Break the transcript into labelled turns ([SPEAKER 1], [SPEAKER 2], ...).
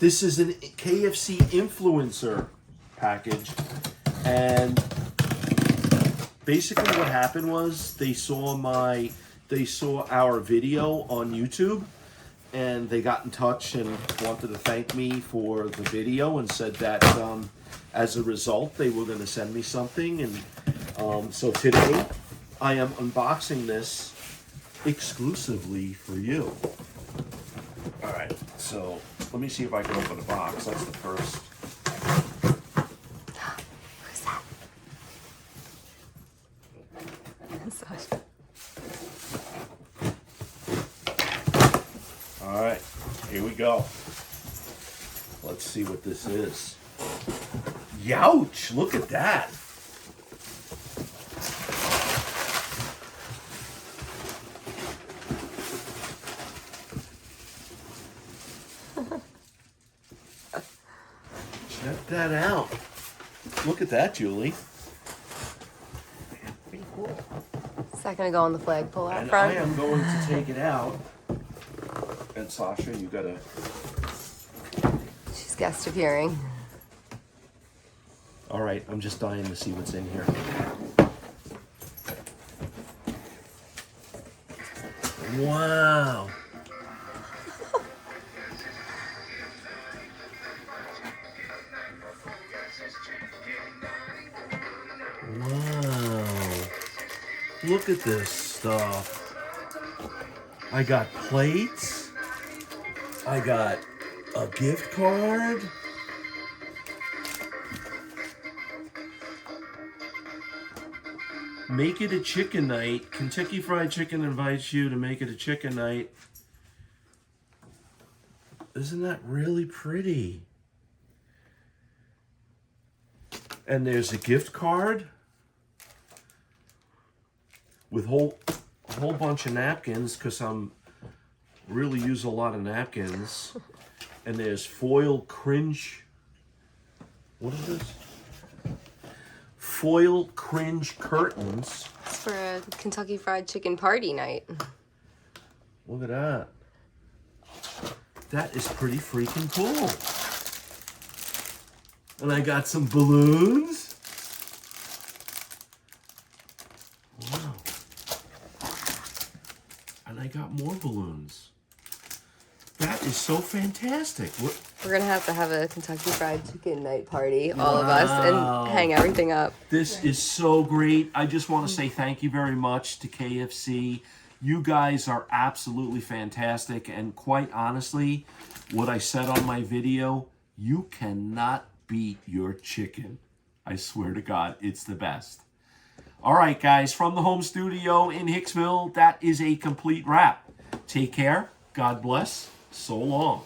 [SPEAKER 1] This is an KFC Influencer package, and basically what happened was they saw our video on YouTube, and they got in touch and wanted to thank me for the video and said that as a result they were going to send me something, and so today I am unboxing this exclusively for you. All right, so let me see if I can open the box. That's the first.
[SPEAKER 2] Who's that? Sasha.
[SPEAKER 1] All right, here we go. Let's see what this is. Youch, look at that. Check that out. Look at that, Julie.
[SPEAKER 2] Pretty cool. Is that gonna go on the flagpole out
[SPEAKER 1] And
[SPEAKER 2] front?
[SPEAKER 1] I am going to take it out. And Sasha, you gotta.
[SPEAKER 2] She's guest appearing.
[SPEAKER 1] All right, I'm just dying to see what's in here. Wow. Wow. Look at this stuff. I got plates. I got a gift card. Make it a chicken night. Kentucky Fried Chicken invites you to make it a chicken night. Isn't that really pretty? And there's a gift card with a whole bunch of napkins, because I'm really use a lot of napkins. And there's foil cringe. What is this? Foil cringe curtains.
[SPEAKER 2] It's for a Kentucky Fried Chicken party night.
[SPEAKER 1] Look at that. That is pretty freaking cool. And I got some balloons. Wow. And I got more balloons. That is so fantastic. What?
[SPEAKER 2] We're gonna have to have a Kentucky Fried Chicken night party, all of us, and hang everything up.
[SPEAKER 1] This is so great. I just want to say thank you very much to KFC. You guys are absolutely fantastic. And quite honestly, what I said on my video, you cannot beat your chicken. I swear to God, it's the best. All right, guys, from the home studio in Hicksville, that is a complete wrap. Take care. God bless. So long.